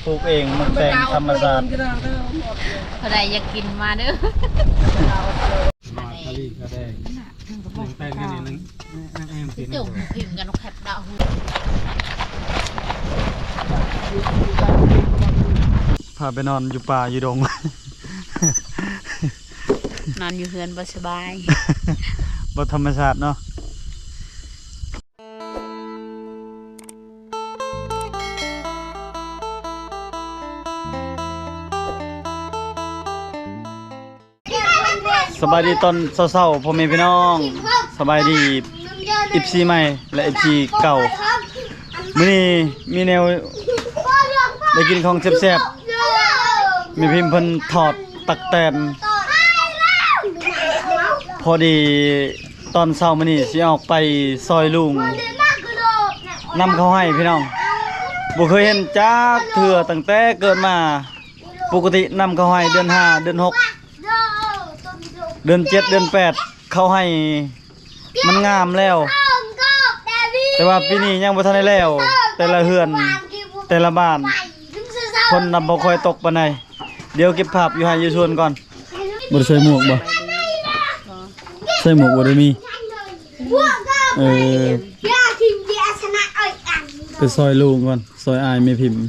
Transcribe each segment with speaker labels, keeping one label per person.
Speaker 1: ปลูกเองมันแต่งธรรมชาติ
Speaker 2: พอใดอยากกินมาเด้อ
Speaker 1: มาทะเลก็ได้แป้งกันนี่นึง
Speaker 2: จุ่มพิมพ์กันแคบดาว
Speaker 1: พาไปนอนอยู่ป่าอยู่ดง
Speaker 2: นอนอยู่เฮือนบ่สบาย
Speaker 1: บ่ธรรมชาติเนาะสบายดีตอนเศร้าๆพ่อแม่พี่น้องสบายดีFCใหม่และ FC เก่ามื้อนี้มีแนวได้กินของแซ่บๆมีพิมพ์เพิ่นถอดตักแตนพอดีตอนเช้ามื้อนี้สิออกไปซอยลุงนำเขาให้พี่น้องบ่เคยเห็นจักเทื่อตั้งแต่เกิดมาปกตินำเขาให้เดือน5เดือน6เดือน7เดือน8เขาให้มันงามแล้วแต่ว่าปีนี้ยังบ่ทันได้แล้วแต่ละเฮือนแต่ละบ้านคนนำบ่ค่อยตกปานใดเดี๋ยวเก็บภาพอยู่ให้อยู่ชวนก่อนบ่ได้ใส่หมวกบ่ใส่หมวกบ่ได้มีไปซอยลุงก่อนซอยอายแม่พิมพ์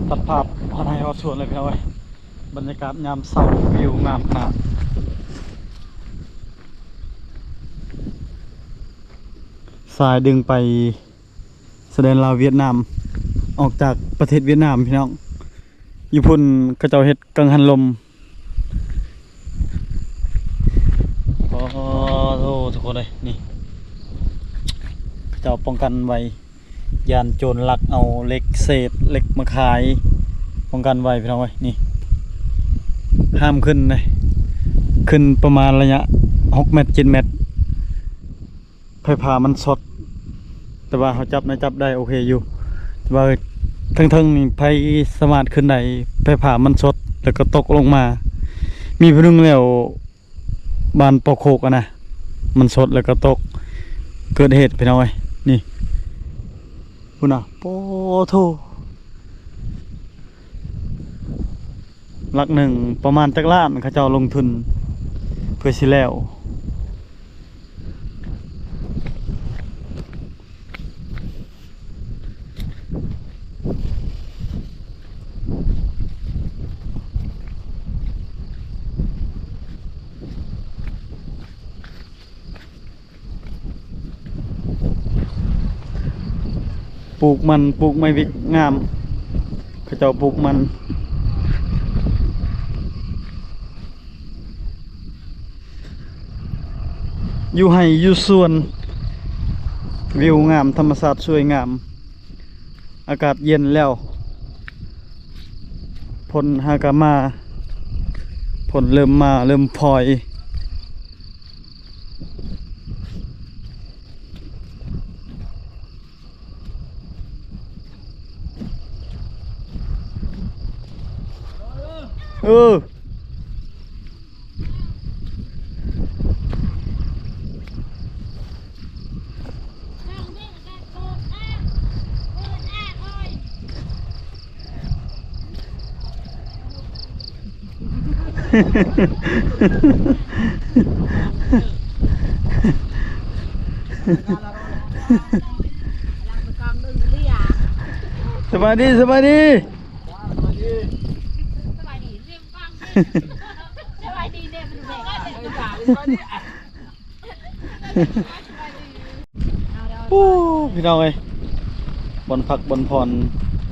Speaker 1: ตัดภาพพาให้ฮอดสวนเลยพี่น้องเอ้ยบรรยากาศยามเช้าวิวงามขนาดสายดึงไปแสดงลาวเวียดนามออกจากประเทศเวียดนามพี่น้องญี่ปุ่นกระเจ้าเฮ็ดกังหันลมโอ้โหทุกคนเลยนี่กระเจ้าป้องกันไว้ยานโจรลักเอาเหล็กเศษเหล็กมาขายป้องกันไว้พี่น้องเอ้ยนี่ห้ามขึ้นเลยขึ้นประมาณระยะ6 เมตร 7 เมตรไฟผ่ามันสดแต่ว่าเขาจับได้โอเคอยู่แต่ว่าทั้งนี่ไฟสามารถขึ้นได้ไฟผ่ามันสดแล้วก็ตกลงมามีพนึงแล้วบานปอกโคกนะมันสดแล้วก็ตกเกิดเหตุพี่น้องเอ้ยนี่คุณน่ะโปโทหลักหนึ่งประมาณจักล้านเขาเจ้าลงทุนเพื่อสิแล้วปลูกมันปลูกไม่วิกงามเขาเจ้าปลูกมันอยู่ให้อยู่ส่วนวิวงามธรรมชาติสวยงามอากาศเย็นแล้วผลหากามาผลเริ่มพลอยสบายดีสบายดีพี่น้องเอ้ยบนพักบนพร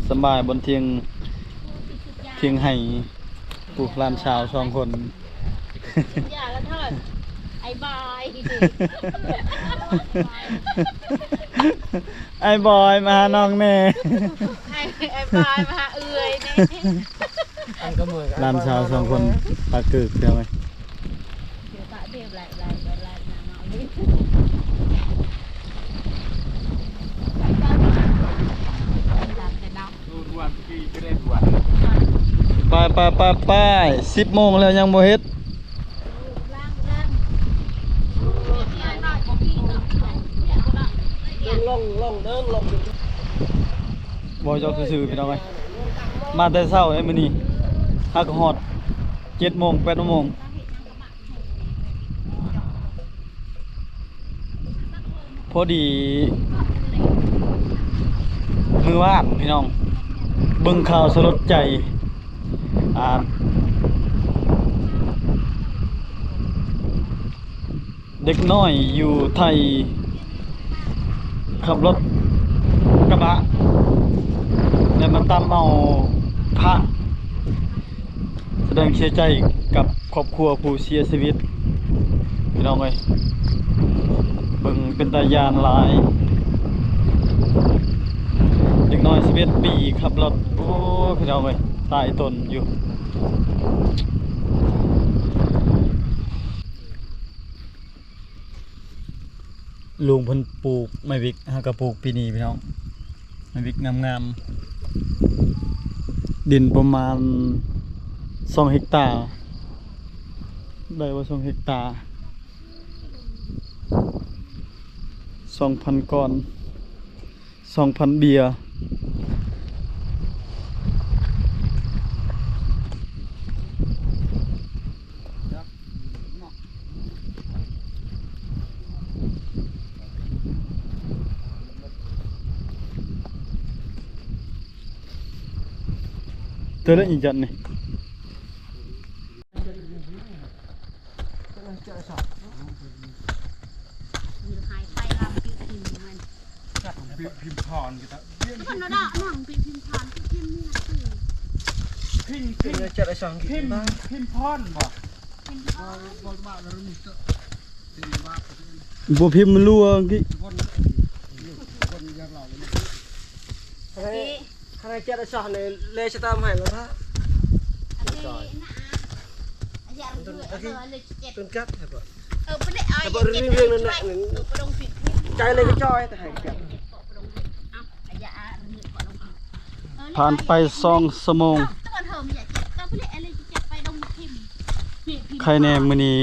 Speaker 1: สบายบนเทียงให้ ปลูกร้านชาวสองคน
Speaker 2: อย่ากันเถิดไอ้บาย
Speaker 1: ไอ้บอยมาหาน้องแน่
Speaker 2: ไอ้บายมาหาเอื้อยนี่
Speaker 1: ร้านชาวสองคนปลาเกิดเดียวไหม
Speaker 2: เดี๋ยวตาเทียบlạiน้ำเอาดิ
Speaker 1: ไป10 โมงแล้วยังบ่เฮ็ดบ่เจ้าซื่อๆพี่น้องเอ้ยมาแต่เช้าไอ้มื้อนี้ฮักฮอด7 โมง 8 โมงพอดีมือว่านพี่น้องเบิ่งข่าวสลดใจเด็กน้อยอยู่ไทยขับรถกระบะแล้วมาตามเอาพระแสดงเสียใจกับครอบครัวผู้เสียชีวิตพี่น้องเอ้ยเบิ่งเป็นตายานหลายเด็กน้อย11 ปีขับรถโอ้พี่น้องเอ้ยตายตนอยู่ลุงเพิ่นปลูกไม้วิกฮะก็ปลูกปีนี้พี่น้องไม้วิกงามๆดินประมาณ2 เฮกตาร์ได้ว่า2 เฮกตาร์2,000 ก้อน 2,000 เบียร์เจอแล้วอีกจันนี่
Speaker 2: หายไปลำพิมพ์มัน
Speaker 3: พิมพ์พรกันครับ
Speaker 2: มันน่ะน้องพิมพ์ผ่านพิมพ์นี่นะคือ
Speaker 3: พิมพ์จะได้สองพิมพ์พรบ่
Speaker 2: พิมพ์ผ่าน
Speaker 1: บ่พิมพ์มันรั่วกี้
Speaker 3: ขณะจะได้สองในเลชตามให้แล้วฮะ
Speaker 2: อันนี้นะอย่าเพิ่งเลยเจ็บ
Speaker 3: ต้นกัดครับบ่
Speaker 2: ไม่ได้เอาอย่าเจ็บเรื่องนั้นแหละประดงผิด
Speaker 3: ใจเลยก็จอยแต่ให้กัน
Speaker 1: ผ่านไป2 ชั่วโมงใครแน่มื้อนี้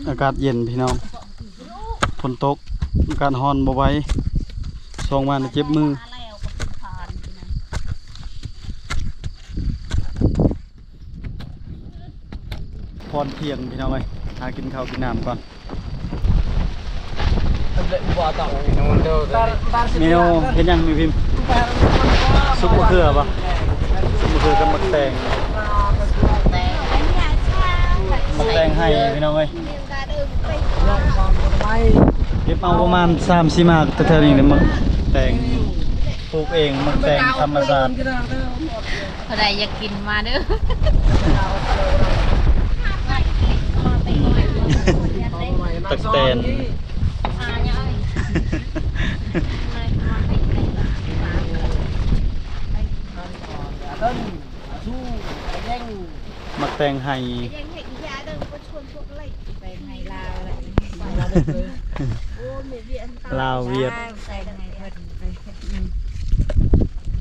Speaker 1: อากาศเย็นพี่น้องฝนตกอากาศร้อนบ่ไหว2 วันเจ็บมือพรเที่ยงพี่น้องเอ้ยหากินข้าวกินน้ำก่อนเมนูเฮ็ดหยังมีพิมพ์ซุปมะเขือป่ะซุปมะเขือกับมะแตงมะแตงให้พี่น้องเอ้ยเก็บเอาประมาณ3-4 หมากแถวๆนี้เลยมะแตงปลูกเองมะแตงธรรมชาติ
Speaker 2: ใครอยากกินมาเด้อ
Speaker 1: ตักแตนมะแตงให้ลาวเวียด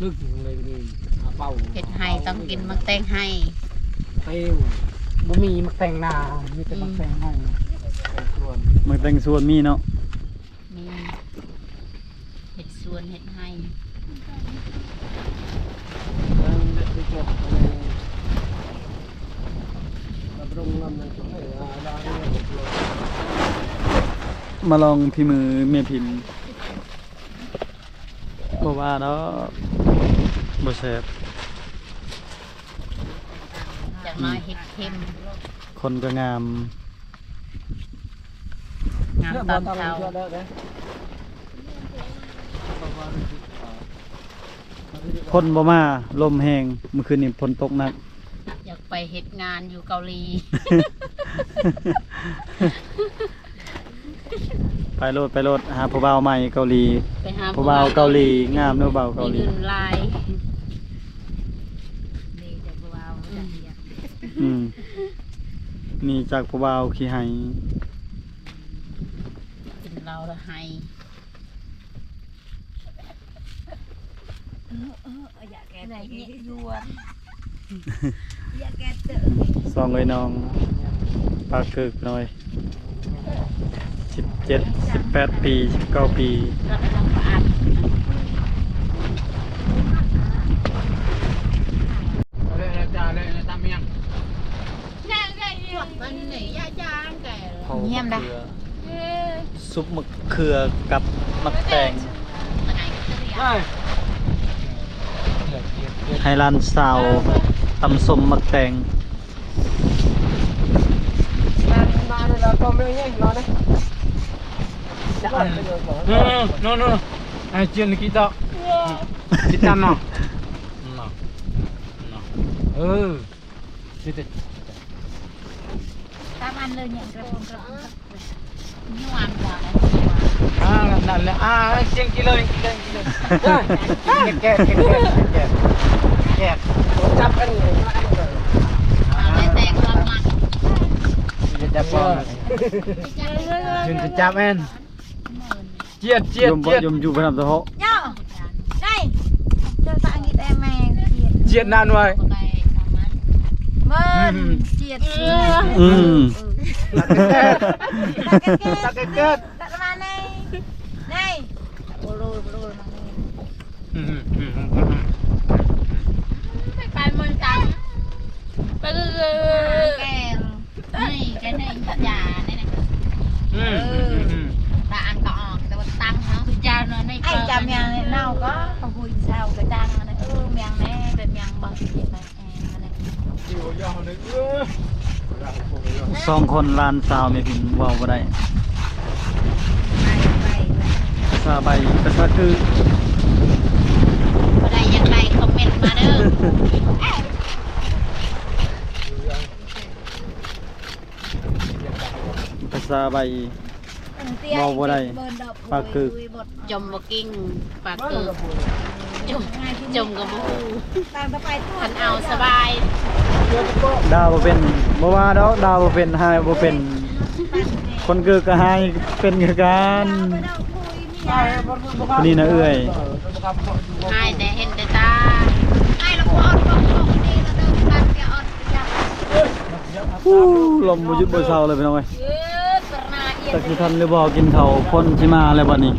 Speaker 3: ลึกเลยนี่เป่า
Speaker 2: เห็ดไห้ต้องกินมักแตงไห้
Speaker 3: เปวบ่มีมักแต่งนามีแต่มักแต่งให้ส่วน
Speaker 1: มะแตงส่วนมีเนาะ
Speaker 2: มีเห็ดสวนเห็ดไห้
Speaker 3: ไปจบมาตรงลำนั้นให้ร้านนี้
Speaker 1: มาลองพี่มือเมียพิมพ์บอกว่าเนาะบ่แซ่บ
Speaker 2: จากน้อยเห็ดเค็ม
Speaker 1: คนก็งาม
Speaker 2: งามตอนเช้า
Speaker 1: คนบ่มาลมแห้งเมื่อคืนนี้ฝนตกหนัก
Speaker 2: อยากไป เฮ็ดงานอยู่เกาหลี
Speaker 1: ไปโลดหาผู้บ่าวใหม่เกาหลี
Speaker 2: ไปหา
Speaker 1: ผู้บ่าวเกาหลีงามเนาะบ่าวเกาหลี
Speaker 2: มีเงินลายนี่แต่ผู้บ่าวจัดเรียก
Speaker 1: นี่จากผู้บ่าวขี้ไห้
Speaker 2: กินเราแล้วให้
Speaker 4: อยากแก
Speaker 2: ไหน
Speaker 4: เ
Speaker 2: เนี่ยยัว
Speaker 4: อยากแกเจอ
Speaker 1: ซองเลยน้องปากคึกหน่อย17 18 ปี19 ปี
Speaker 2: รับไปทำประอัด
Speaker 3: เลยนะจ้าเลยนะตามเมียง
Speaker 2: มันหนียาจางแก่
Speaker 1: เยี่ยมได้ซุปมะเขือกับมะแตง
Speaker 3: ได้
Speaker 1: ไฮรันซาวตำส้มมะแตง
Speaker 3: มาเลยเราก็ไม่เงี้ยรอนะno ai chuyện kita kita no kita
Speaker 2: ตามอันเลยเนี่ยกระปุกนวลกว่าแล้ว
Speaker 3: นั่นแหละ1 กิโลแกจับกัน
Speaker 2: ไม่แตกความมัน
Speaker 3: จะจับยืนจะจับแอนเจียด
Speaker 1: ยมอยู่ไปทำตัวเขา
Speaker 4: ย่อได้เจอตางี้แต่แม่เจียด
Speaker 3: เจียดนานไว้
Speaker 4: มันเจียด
Speaker 3: ตะเกิด
Speaker 4: ตัดมาในโอ้โห
Speaker 2: ไปมันกันไปแกนี่แกนี่ยาเนี่ยตาอันก็ออกแต่ว่าตั้งเนาะยาเนาะใน
Speaker 4: ไอ้จำยังเน่าก็เขาพูดเศร้ากระจังนะเมียงแน่แบบยังบังเจ็บไปแอนอะไร
Speaker 1: สองคนลานสาวไม่พิมพ์เว้าบ่ได้ภาษาใบภาษาคือ
Speaker 2: อะไรยังไงคอมเมนต์มาเด้อ
Speaker 1: ภาษาใบ เว้าบ่ได้ปากคือ
Speaker 2: จมบกิ้งปากคือจมกับบู
Speaker 4: ตามไป
Speaker 2: ทันเอาสบาย
Speaker 1: ดาวบ่เป็นบ่ว่าดอกดาวบ่เป็นหายบ่เป็น คนเกิดก็หายเป็นคือกันคนนี้นะเอื้อย
Speaker 2: ให้แต่เห็นแต่ตาให้เราพอดของนี่เราเดินกันแกอดจับ
Speaker 1: ลมบ่หยุดบ่เช้าเลยพี่น้องเอ้ย
Speaker 2: กระนาเอีย
Speaker 1: จักสิทันหรือบ่กินข้าวคนสิมาแล้วบัดนี้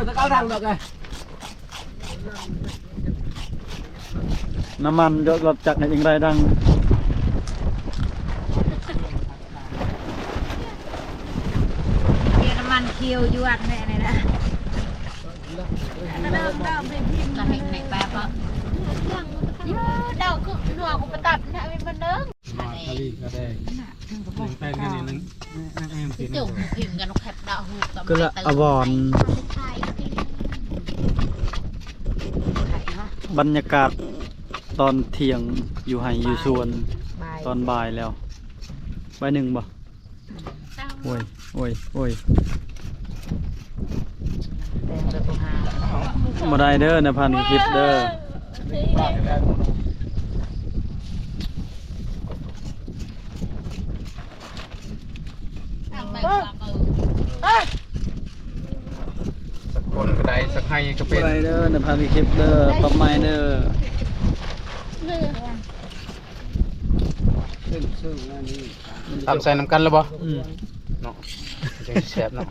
Speaker 3: จะเข้าทางดอกไง
Speaker 1: น้ำมันยกรถจักรให้จังไดดัง
Speaker 4: น้ำมันเคียวยวดแน่เลยนะเริ่มเป็นพิมพ์
Speaker 2: ก็เห็นในแบบว่าเดาคือหนัวกูไปตัดนะเป็นมันเด้อ
Speaker 3: ก็ได้แป้งกันนิดนึงกิน
Speaker 2: จุ่มพิมพ์กันแคบดาวหูกับ
Speaker 1: ก็ละอวรบรรยากาศตอนเที่ยงอยู่ไห้อยู่สวนตอนบ่ายแล้วบ่ายหนึ่งบ่โอ้ยมาได้เด้อนะพันคลิปเด้อ
Speaker 3: สักคนก็ได้สักให้ก็เป็น
Speaker 1: มาได้เด้อนะพันคลิปเด้อปรับไม้เด้อ
Speaker 3: ทำใส่น้ำกันแล้วบ่เนาะจะแซ่บเนาะ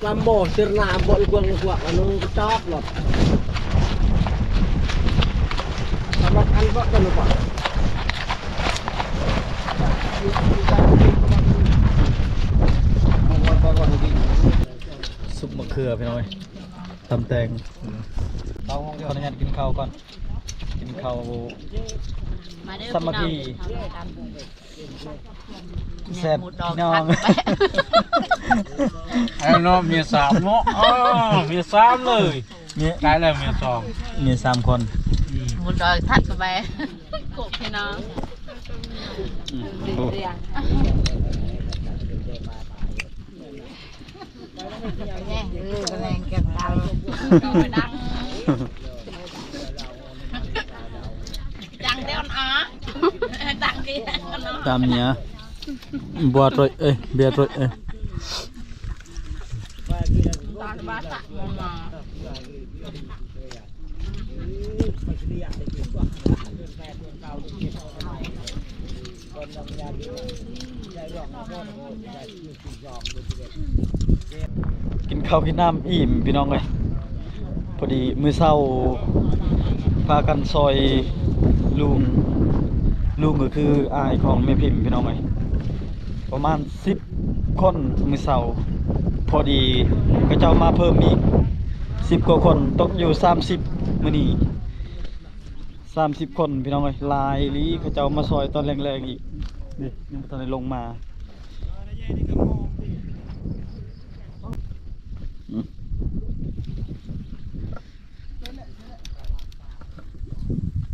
Speaker 5: Lambo sirna ambok igual kuat anu kecap lot. Sama kan Pak kan Pak.
Speaker 1: ซุปมะเขือพี่น้อยตำแตงขออนุญาตกินข้าวก่อนกิน นข้าว
Speaker 2: มาเด้อ
Speaker 1: สามัคคี
Speaker 2: พี่
Speaker 1: แซ่บ
Speaker 2: หมูดอง
Speaker 1: พี่น้อง
Speaker 2: พัดไป
Speaker 3: ไอ้น้องเมียสามเนาะเมียสามเลย
Speaker 1: เมีย
Speaker 3: ได้แล้วเมียสอง
Speaker 1: เมีย3 คน
Speaker 2: หมูดองทัดกันไปกบพี่น้อง
Speaker 1: โอ้
Speaker 4: แรงเก็บดาว
Speaker 2: ไปดังดังเด้อนอ๋อดังกี่เนาะ
Speaker 1: ตามเนี้ยบัวรอยเบียร์รอย
Speaker 2: ตอนบ้านตักมา
Speaker 1: กินข้าวกินน้ำอิ่มพี่น้องเลยพอดีมื้อเช้าพากันซอยลุงก็คืออายของแม่พิมพ์พี่น้องเลยประมาณ10 คนมื้อเช้าพอดีก็เจ้ามาเพิ่มอีก10 กว่าคนตกอยู่30มื้อนี้30 คนพี่น้องเลยหลายอีหลีเขาเจ้ามาซอยตอนแรงๆอีกนี่ยังบ่ทันได้ลงมา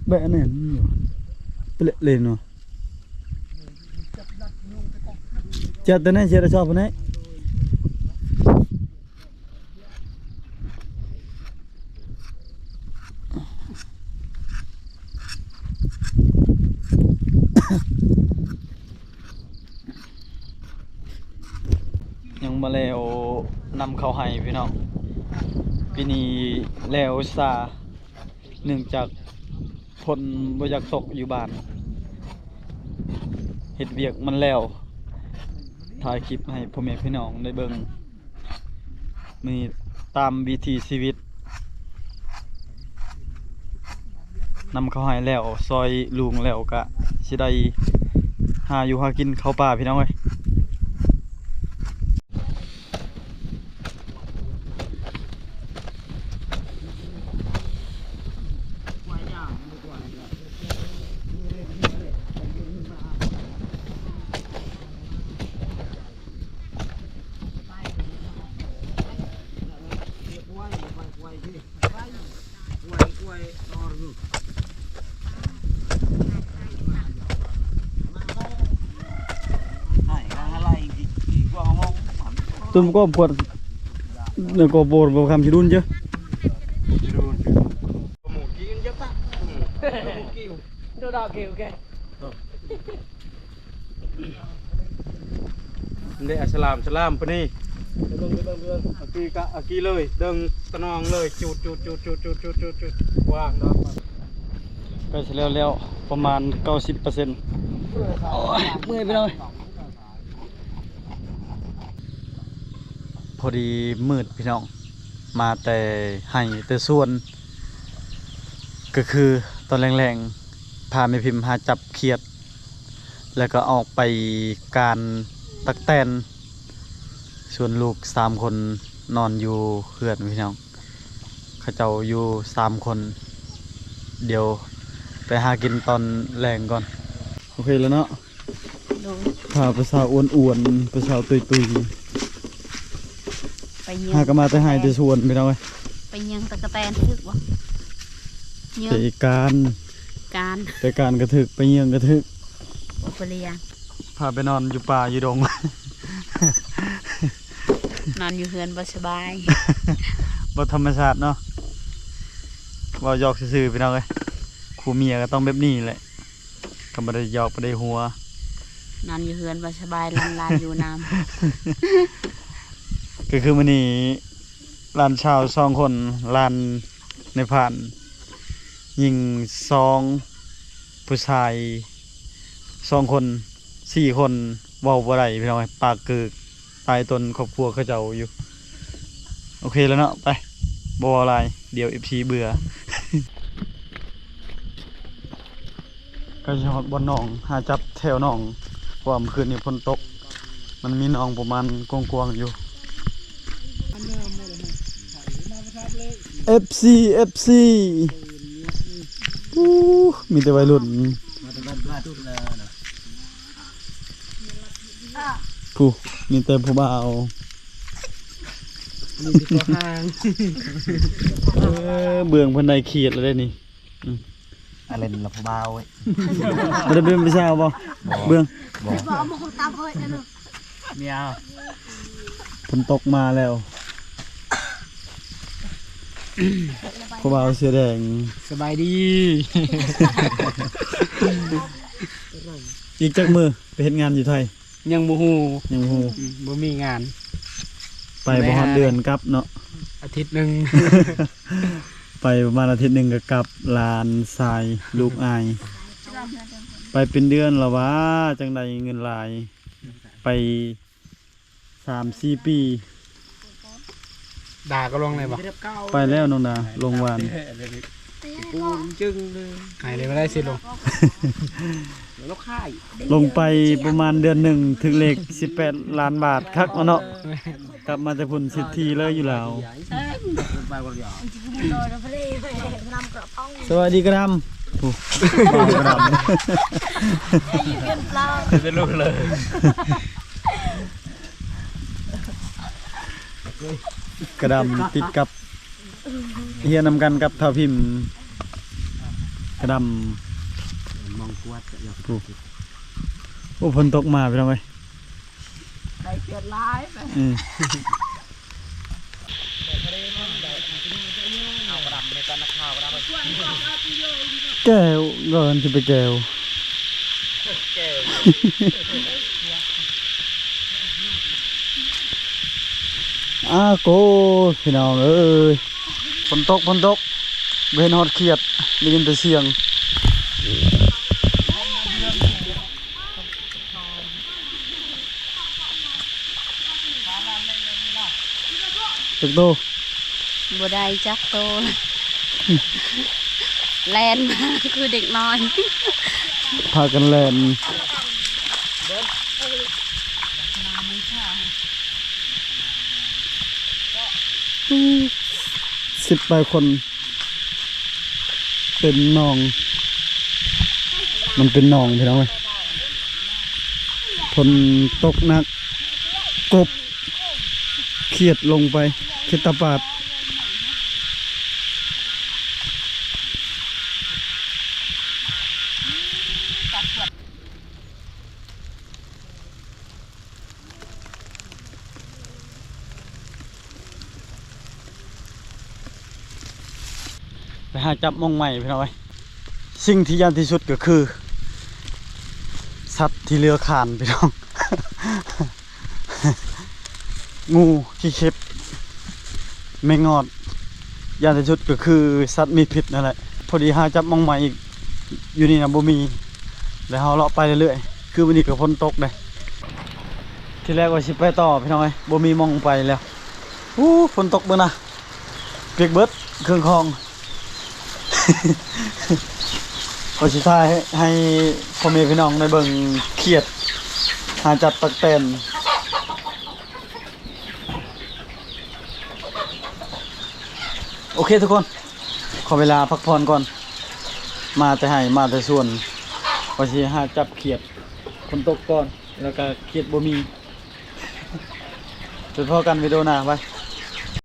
Speaker 1: แบะเนี่ยเปลเลยเนาะจัดตัวนี้เชื่อชอบตัวนี้ยังมาแล้วนำเข้าให้พี่น้องปีนี้แล้วซาเนื่องจากพลบ่อยากตกอยู่บ้านเฮ็ดเวียกมันแล้วถ่ายคลิปให้พ่อแม่พี่น้องได้เบิ่งมีตามวิถีชีวิตนำเข้าให้แล้วซอยลุงแล้วก็สิได้หาอยู่หากินเข้าป่าพี่น้องเอ้ยตุ่มก็ปวดเนื้อก็ปวดบ่คำสิรุนเจ้
Speaker 3: เละสลามปนี่อากีเลยดึงตะนองเลยจุดว่างเนาะ
Speaker 1: ไปเสร็จแล้วประมาณ 90%โอ้ยเมื่อยไปหน่อยพอดีมืดพี่น้องมาแต่ให้แต่ส่วนก็คือตอนแรงๆพาแม่พิมพ์หาจับเขียดแล้วก็ออกไปการตักแตนส่วนลูก3 คนนอนอยู่เฮือนพี่น้องเขาเจ้าอยู่3 คนเดี๋ยวไปหากินตอนแรงก่อนโอเคแล้วเนาะพาไปสาวอ้วนๆไปสาวตุย
Speaker 2: ไปเยี่ย
Speaker 1: ๆหากมาแต่หายแต่ส่วนพี่น้องเอ้ย
Speaker 2: ไปเยี่ยงตะกะแตนทึกวะเยี่ยง
Speaker 1: ไปการ
Speaker 2: การ
Speaker 1: ไปการกระถึกไปเยี่ยงกระถึก
Speaker 2: โอเปเรีย
Speaker 1: พาไปนอนอยู่ป่าอยู่ดง
Speaker 2: นอนอยู่เฮือนบ่สบาย
Speaker 1: บ่ธรรมชาติเนาะว่าหยอกซื่อๆพี่น้องเอ้ยคู่เมียก็ต้องแบบนี้แหละก็บ่ได้หยอกบ่ได้หัวน
Speaker 2: อนอยู่เฮือนบ่สบายลานอยู่น้
Speaker 1: ก็คือมื้อนี้หลานชาว2 คนหลานในผ่านยิง2ผู้ชาย2 คน4 คนเว้าบ่ได้พี่น้องเอ้ยปากกึกตายตนครอบครัวเขาเจ้าอยู่โอเคแล้วเนาะไปบ่อะไรเดี๋ยว FC เบื่อ ก็จะฮอดบ่อนหนองหาจับแถวหนองเพราะว่าเมื่อคืนนี้ฝนตกมันมีหนองประมาณกว้างๆอยู่ FC อู้มีแต่วัยรุ่น
Speaker 5: มาตะวันมาทุกเลยนะ
Speaker 1: ผู้มีแต่ผู้บ่าว
Speaker 3: มีตัวห้าง
Speaker 1: เบื้องเพิ่นได้เขียดแล้วได้นี่
Speaker 5: อะไรนี่ละผู้บ่าวเว้ย
Speaker 1: บ่ได้เป็นผู้สาวบ่เบื้อง
Speaker 3: เมีย
Speaker 1: ฝนตกมาแล้วผู้บ่าวเสื้อแดง
Speaker 3: สบายดี
Speaker 1: อีกจักมือไปเฮ็ดงานอยู่ไทย
Speaker 3: ยังบ่ฮู้
Speaker 1: ยังบ่ฮู้
Speaker 3: บ่มีงาน
Speaker 1: ไปบ่ฮอดเดือนกลับเนาะ
Speaker 3: อาทิตย์หนึง
Speaker 1: ไปประมาณอาทิตย์หนึงก็กลับหลานชายลูกอาย ไปเป็นเดือนแล้ววะจังใดเงินหลาย ไป3-4 ปี
Speaker 3: ด่าก็ลงเลยบ่
Speaker 1: ไปแล้วน้องดาลงวาน
Speaker 5: ปูนจึงเลย
Speaker 3: หายเลยบ่ได้สิลง
Speaker 5: แล้วค่าย
Speaker 1: ลงไปประมาณเดือนหนึ่งถึงเลข18 ล้านบาทคักมาเนาะกลับมาแต่พุ่นสิทธีเลยอยู่แล้ว
Speaker 5: ไปวันเดียว
Speaker 1: สวัสดีกระดำผู้บ่าวกระด
Speaker 3: จะลุกเลย
Speaker 1: ำกระดำติดกับเฮียนำกันกับเท่าพิมพ์กระด
Speaker 5: มองกวดอยาก
Speaker 1: ำผู้โอ้ฝนตกมาไปทำไม
Speaker 4: ไปเกิดร้ายไป
Speaker 1: อืมแก้วก่อนจะไปแก้ว โกพี่น้องเอ้ยฝนตกเบนฮอดเขียดได้ยินแต่เสียงตึกโต
Speaker 2: บ่ได้จักโตแลนมาคือเด็กน้อย
Speaker 1: พากันแล่น10 คน เป็นหนอง มันเป็นหนองพี่น้องเว้ยฝนตกหนักกบเขียดลงไปเขียดตาปาดไปหาจับมองใหม่พี่น้องเว้ยสิ่งที่ยากที่สุดก็คือ สัตว์ที่เลื้อยคลานพี่น้อง งูขี้เข็บแมงงอดยากที่สุดก็คือสัตว์มีพิษนั่นแหละพอดีหาจับมองใหม่อีกอยู่นี่นะบ่มีแล้วเราเลาะไปเรื่อยๆคือวันนี้ก็ฝนตกเลยที่แรกว่าสิไปต่อพี่น้องเอ้ยบ่มีมองไปแล้วฝนตกเบิ่งนะเปียกเบิดเครื่องคอง ก็สิท้ายให้พ่อแม่พี่น้องได้เบิ่งเขียดหาจับตักแตนโอเคทุกคนขอเวลาพักผ่อนก่อนมาแต่ให้มาแต่ส่วนว่าสิหาจับเขียดฝนตกก่อนแล้วก็เขียดบ่มี ไปพอกันวิดีโอหน้าไป